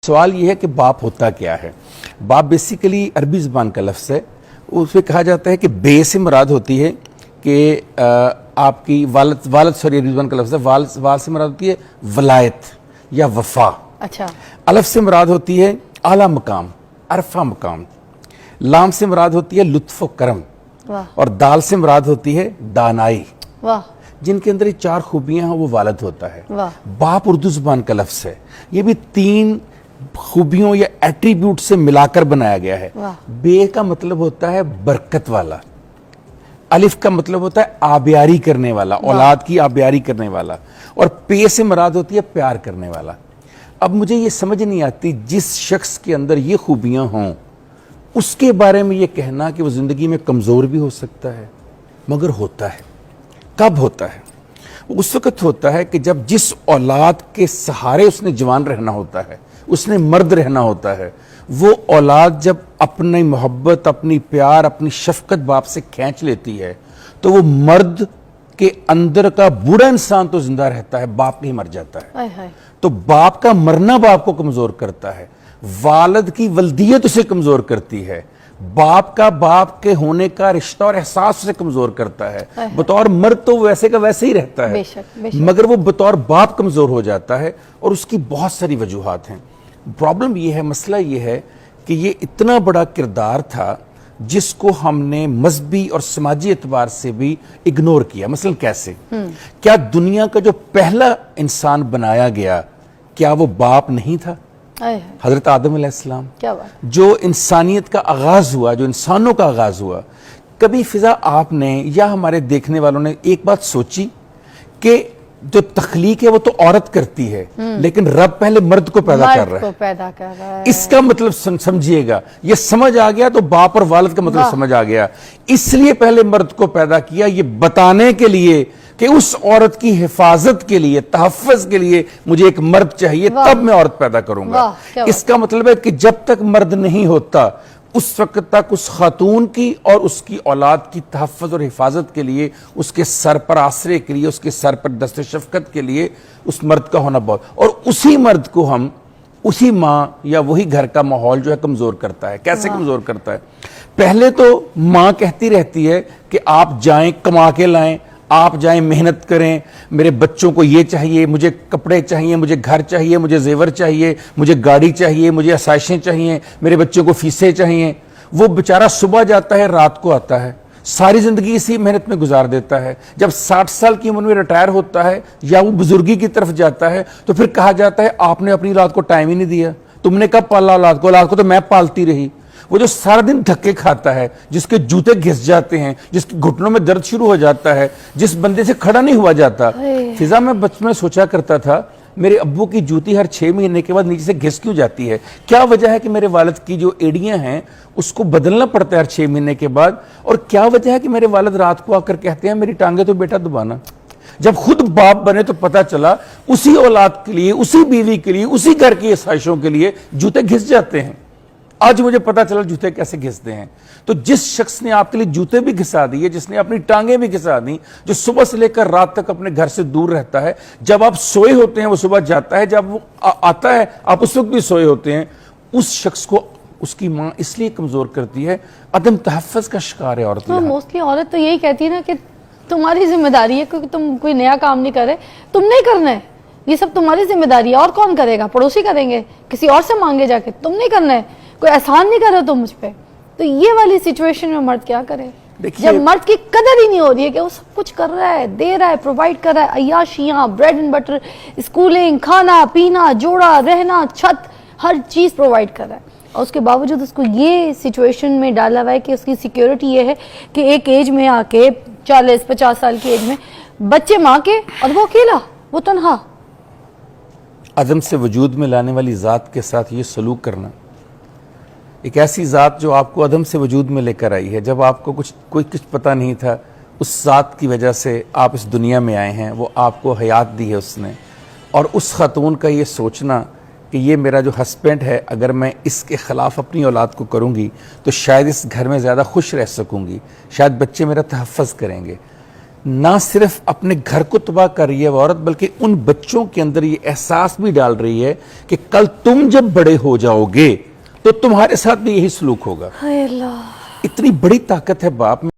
سوال یہ ہے کہ باپ ہوتا کیا ہے؟ باپ بیسیکلی عربی زبان کا لفظ ہے. اس میں کہا جاتا ہے کہ بے سے مراد ہوتی ہے کہ آپ کی والد عربی زبان کا لفظ ہے. والد سے مراد ہوتی ہے ولایت یا وفا. اچھا. الف سے مراد ہوتی ہے اعلیٰ مقام، عرفہ مقام. لام سے مراد ہوتی ہے لطف و کرم. واہ. اور دال سے مراد ہوتی ہے دانائی. واہ. جن کے اندر یہ چار خوبیاں ہیں وہ والد ہوتا ہے. واہ. باپ اردو زبان کا لفظ ہے. یہ بھی تین خوبیوں یا ایٹریبیوٹ سے ملا کر بنایا گیا ہے. واہ. بے کا مطلب ہوتا ہے برکت والا. الف کا مطلب ہوتا ہے آبیاری کرنے والا، اولاد کی آبیاری کرنے والا. اور پے سے مراد ہوتی ہے پیار کرنے والا. اب مجھے یہ سمجھ نہیں آتی جس شخص کے اندر یہ خوبیاں ہوں اس کے بارے میں یہ کہنا کہ وہ زندگی میں کمزور بھی ہو سکتا ہے، مگر ہوتا ہے. کب ہوتا ہے؟ اس وقت ہوتا ہے کہ جب جس اولاد کے سہارے اس نے جوان رہنا ہوتا ہے، اس نے مرد رہنا ہوتا ہے، وہ اولاد جب اپنی محبت، اپنی پیار، اپنی شفقت باپ سے کھینچ لیتی ہے تو وہ مرد کے اندر کا بوڑھا انسان تو زندہ رہتا ہے، باپ نہیں مر جاتا ہے. ہائے ہائے. تو باپ کا مرنا باپ کو کمزور کرتا ہے. والد کی ولدیت اسے کمزور کرتی ہے. باپ کا باپ کے ہونے کا رشتہ اور احساس اسے کمزور کرتا ہے. بطور مرد تو ویسے کا ویسے ہی رہتا ہے، بے شک، بے شک. مگر وہ بطور باپ کمزور ہو جاتا ہے. اور اس کی بہت ساری وجوہات ہیں. پرابلم یہ ہے، مسئلہ یہ ہے کہ یہ اتنا بڑا کردار تھا جس کو ہم نے مذہبی اور سماجی اعتبار سے بھی اگنور کیا. مثلا کیسے؟ کیا دنیا کا جو پہلا انسان بنایا گیا کیا وہ باپ نہیں تھا؟ حضرت آدم علیہ السلام. کیا بات. جو انسانیت کا آغاز ہوا، جو انسانوں کا آغاز ہوا، کبھی فضا آپ نے یا ہمارے دیکھنے والوں نے ایک بات سوچی کہ جو تخلیق ہے وہ تو عورت کرتی ہے لیکن رب پہلے مرد کو پیدا کر رہا ہے. اس کا مطلب سمجھیے گا، یہ سمجھ آ گیا تو باپ اور والد کا مطلب سمجھ آ گیا. اس لیے پہلے مرد کو پیدا کیا، یہ بتانے کے لیے کہ اس عورت کی حفاظت کے لیے، تحفظ کے لیے مجھے ایک مرد چاہیے، تب میں عورت پیدا کروں گا. اس کا مطلب ہے کہ جب تک مرد نہیں ہوتا اس وقت تک اس خاتون کی اور اس کی اولاد کی تحفظ اور حفاظت کے لیے، اس کے سر پر آسرے کے لیے، اس کے سر پر دست شفقت کے لیے اس مرد کا ہونا بہت. اور اسی مرد کو ہم اسی ماں یا وہی گھر کا ماحول جو ہے کمزور کرتا ہے. کیسے کمزور کرتا ہے؟ پہلے تو ماں کہتی رہتی ہے کہ آپ جائیں کما کے لائیں، آپ جائیں محنت کریں، میرے بچوں کو یہ چاہیے، مجھے کپڑے چاہیے، مجھے گھر چاہیے، مجھے زیور چاہیے، مجھے گاڑی چاہیے، مجھے آسائشیں چاہیے، میرے بچوں کو فیسیں چاہیے. وہ بیچارہ صبح جاتا ہے، رات کو آتا ہے، ساری زندگی اسی محنت میں گزار دیتا ہے. جب 60 سال کی عمر میں ریٹائر ہوتا ہے یا وہ بزرگی کی طرف جاتا ہے تو پھر کہا جاتا ہے آپ نے اپنی اولاد کو ٹائم ہی نہیں دیا، تم نے کب پالا اولاد کو؟ اولاد کو تو میں پالتی رہی. وہ جو سارا دن دھکے کھاتا ہے، جس کے جوتے گھس جاتے ہیں، جس کے گھٹنوں میں درد شروع ہو جاتا ہے، جس بندے سے کھڑا نہیں ہوا جاتا. فضا میں بچپن میں سوچا کرتا تھا میرے ابو کی جوتی ہر 6 مہینے کے بعد نیچے سے گھس کیوں جاتی ہے؟ کیا وجہ ہے کہ میرے والد کی جو ایڑیاں ہیں اس کو بدلنا پڑتا ہے ہر 6 مہینے کے بعد؟ اور کیا وجہ ہے کہ میرے والد رات کو آ کر کہتے ہیں میری ٹانگیں تو بیٹا دبانا؟ جب خود باپ بنے تو پتا چلا اسی اولاد کے لیے، اسی بیوی کے لیے، اسی گھر کی آسائشوں کے لیے جوتے گھس جاتے ہیں. آج مجھے پتا چلا جوتے کیسے گھستے ہیں. تو جس شخص نے آپ کے لیے جوتے بھی گھسا دیے، جس نے اپنی ٹانگیں بھی گھسا دی، جو صبح سے لے کر رات تک اپنے گھر سے دور رہتا ہے، جب آپ سوئے ہوتے ہیں وہ صبح جاتا ہے، جب وہ آتا ہے آپ اس وقت بھی سوئے ہوتے ہیں، اس شخص کو اس کی ماں اس لیے کمزور کرتی ہے، عدم تحفظ کا شکار ہے عورت. موسٹلی عورت تو یہی کہتی ہے نا کہ تمہاری ذمہ داری ہے، کیونکہ تم کوئی نیا کام نہیں کر رہے، تم نہیں کرنا ہے، یہ سب تمہاری ذمہ داری ہے. اور کون کرے گا؟ پڑوسی کریں گے، کسی اور سے مانگے جا کے. تم نہیں کرنا ہے، کوئی احسان نہیں کر رہے تم مجھ پہ. تو یہ والی سچویشن میں مرد کیا کرے جب مرد کی قدر ہی نہیں ہو رہی ہے کہ وہ سب کچھ کر رہا ہے، دے رہا ہے، پرووائڈ کر رہا ہے، عیاشیاں، بریڈ اینڈ بٹر، اسکولنگ، کھانا پینا، جوڑا رہنا، چھت، ہر چیز پرووائڈ کر رہا ہے. اور اس کے باوجود اس کو یہ سچویشن میں ڈالا ہوا ہے کہ اس کی سیکیورٹی یہ ہے کہ ایک ایج میں آ کے 40-50 سال کی ایج میں بچے ماں کے اور وہ اکیلا، وہ تنہا. عدم سے وجود میں لانے والی ذات کے ساتھ یہ سلوک کرنا، ایک ایسی ذات جو آپ کو عدم سے وجود میں لے کر آئی ہے، جب آپ کو کوئی کچھ پتہ نہیں تھا، اس ذات کی وجہ سے آپ اس دنیا میں آئے ہیں، وہ آپ کو حیات دی ہے اس نے. اور اس خاتون کا یہ سوچنا کہ یہ میرا جو ہسبینڈ ہے، اگر میں اس کے خلاف اپنی اولاد کو کروں گی تو شاید اس گھر میں زیادہ خوش رہ سکوں گی، شاید بچے میرا تحفظ کریں گے. نہ صرف اپنے گھر کو تباہ کر رہی ہے وہ عورت، بلکہ ان بچوں کے اندر یہ احساس بھی ڈال رہی ہے کہ کل تم جب بڑے ہو جاؤ گے تو تمہارے ساتھ بھی یہی سلوک ہوگا. ہائے اللہ. اتنی بڑی طاقت ہے باپ میں.